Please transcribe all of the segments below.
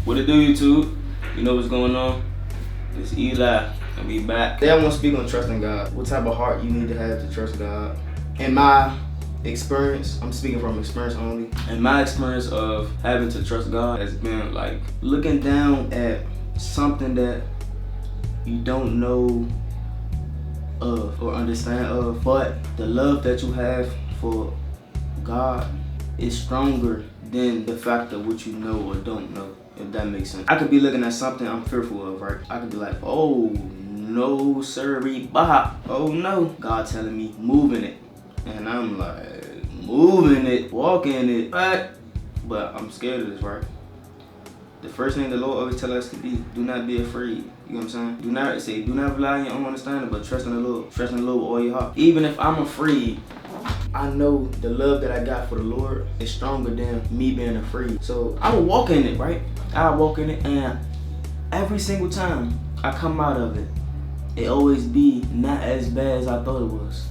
What it do, YouTube? You know what's going on? It's Eli, and we back. Today I want to speak on trusting God. What type of heart you need to have to trust God. In my experience, I'm speaking from experience only. And my experience of having to trust God has been like Looking down at something that you don't know of or understand of, but the love that you have for God is stronger than the fact of what you know or don't know, if that makes sense. I could be looking at something I'm fearful of, right? I could be like, oh no, sirree, bop. Oh no. God telling me, moving it. And I'm like, moving it, walking it, right? But I'm scared of this, right? The first thing the Lord always tell us to be, do not be afraid. You know what I'm saying? Do not rely on your own understanding, but trust in the Lord. Trust in the Lord with all your heart. Even if I'm afraid, I know the love that I got for the Lord is stronger than me being afraid. So I will walk in it, right? I walk in it, and every single time I come out of it, it always be not as bad as I thought it was.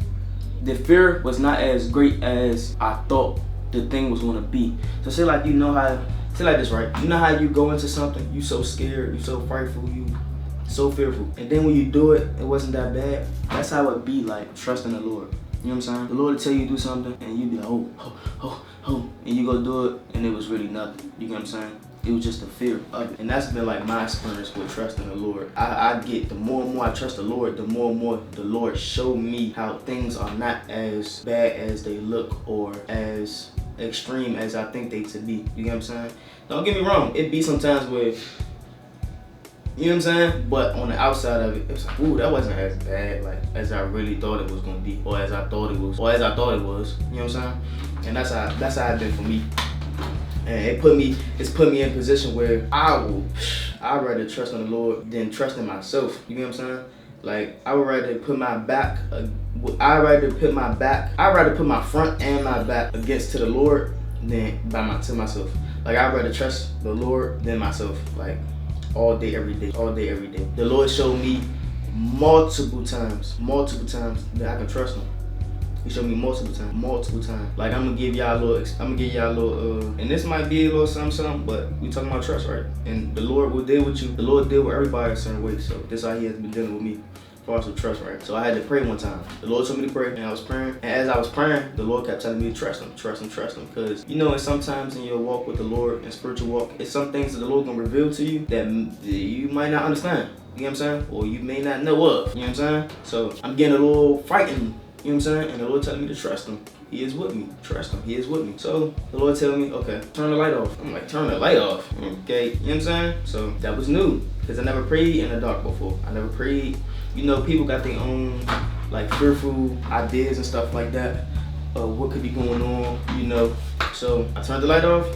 The fear was not as great as I thought the thing was gonna be. So say like this, right? You know how you go into something, you so scared, you so frightful, you so fearful. And then when you do it, it wasn't that bad. That's how it be like trusting the Lord. You know what I'm saying? The Lord will tell you to do something and you be like, oh, and you go do it and it was really nothing. You know what I'm saying? It was just the fear of it. And that's been like my experience with trusting the Lord. I get the more and more I trust the Lord, the more and more the Lord showed me how things are not as bad as they look or as extreme as I think they to be. You know what I'm saying? Don't get me wrong, it be sometimes where, you know what I'm saying? But on the outside of it, it's like, ooh, that wasn't as bad like as I really thought it was gonna be, or as I thought it was. You know what I'm saying? And that's how it's been for me. And it's put me in a position where I'd rather trust in the Lord than trust in myself. You know what I'm saying? Like I would rather put my front and my back against to the Lord than to myself. Like I'd rather trust the Lord than myself. Like all day, every day. The Lord showed me multiple times that I can trust Him. He showed me multiple times. Like I'm gonna give y'all a little, and this might be a little something, but we talking about trust, right? And the Lord will deal with you. The Lord deal with everybody a certain way. So this is how He has been dealing with me. Also trust, right? So I had to pray one time. The Lord told me to pray, and I was praying. And as I was praying, the Lord kept telling me to trust Him. Because you know, sometimes in your walk with the Lord and spiritual walk, it's some things that the Lord gonna reveal to you that you might not understand. You know what I'm saying? Or you may not know of. You know what I'm saying? So I'm getting a little frightened. You know what I'm saying? And the Lord telling me to trust Him. He is with me. Trust Him. He is with me. So the Lord telling me, okay, turn the light off. I'm like, turn the light off. Okay, you know what I'm saying? So that was new because I never prayed in the dark before. I never prayed. You know, people got their own like fearful ideas and stuff like that of what could be going on, you know. So I turned the light off.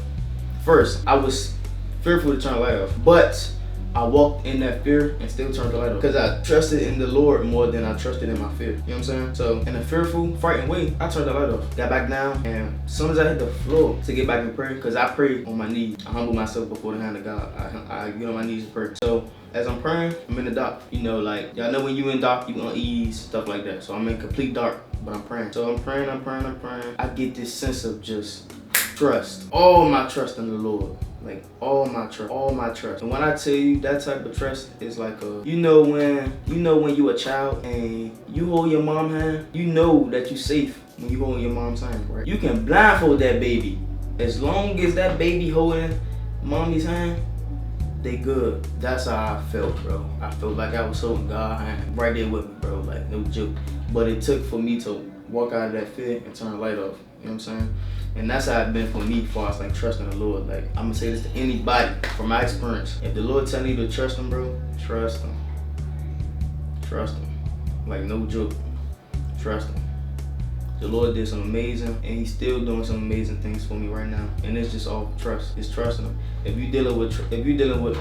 First, I was fearful to turn the light off, but I walked in that fear and still turned the light off because I trusted in the Lord more than I trusted in my fear. You know what I'm saying? So in a fearful, frightened way, I turned the light off, got back down, and as soon as I hit the floor to get back in prayer, because I prayed on my knees, I humble myself before the hand of God. I get on my knees and pray. So as I'm praying, I'm in the dark. You know, like y'all know when you in dark, you unease, stuff like that. So I'm in complete dark, but I'm praying. So I'm praying. I get this sense of just trust, all my trust in the Lord. Like all my trust. And when I tell you that type of trust is like you know when you a child and you hold your mom's hand, you know that you safe when you hold your mom's hand, right? You can blindfold that baby. As long as that baby holding mommy's hand, they good. That's how I felt, bro. I felt like I was holding God's hand right there with me, bro. Like no joke. But it took for me to walk out of that fear and turn the light off. You know what I'm saying? And that's how it's been for me as far as like trusting the Lord. Like I'm gonna say this to anybody from my experience. If the Lord tell you to trust Him, bro, trust Him. Trust Him. Like no joke. Trust Him. The Lord did some amazing, and He's still doing some amazing things for me right now. And it's just all trust. It's trusting Him. If you dealing with,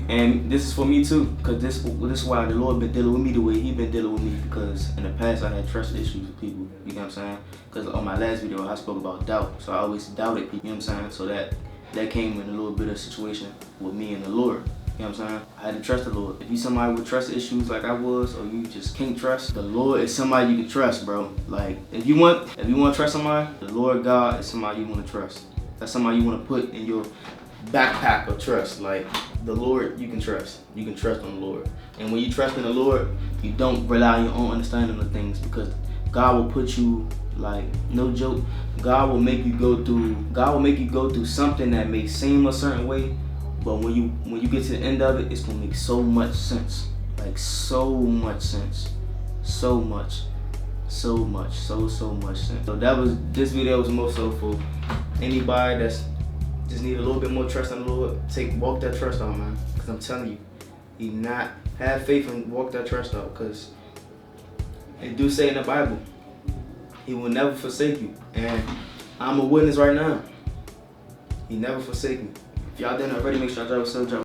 and this is for me too, because this is why the Lord been dealing with me the way He been dealing with me. Because in the past I had trust issues with people. You know what I'm saying? Because on my last video I spoke about doubt, so I always doubted people. You know what I'm saying? So that came in a little bit of situation with me and the Lord. You know what I'm saying? I had to trust the Lord. If you somebody with trust issues like I was, or you just can't trust, the Lord is somebody you can trust, bro. Like if you want to trust somebody, the Lord God is somebody you want to trust. That's somebody you want to put in your backpack of trust. Like the Lord, you can trust. You can trust on the Lord. And when you trust in the Lord, you don't rely on your own understanding of things, because God will put you, like, no joke, God will make you go through something that may seem a certain way, but when you get to the end of it, it's gonna make so much sense. Like so much sense. So much sense. So this video was more so for anybody that's just need a little bit more trust in the Lord. Walk that trust out, man. Because I'm telling you, have faith and walk that trust out. Because it do say in the Bible, He will never forsake you. And I'm a witness right now. He never forsake me. If y'all didn't already, make sure y'all drop a sub, drop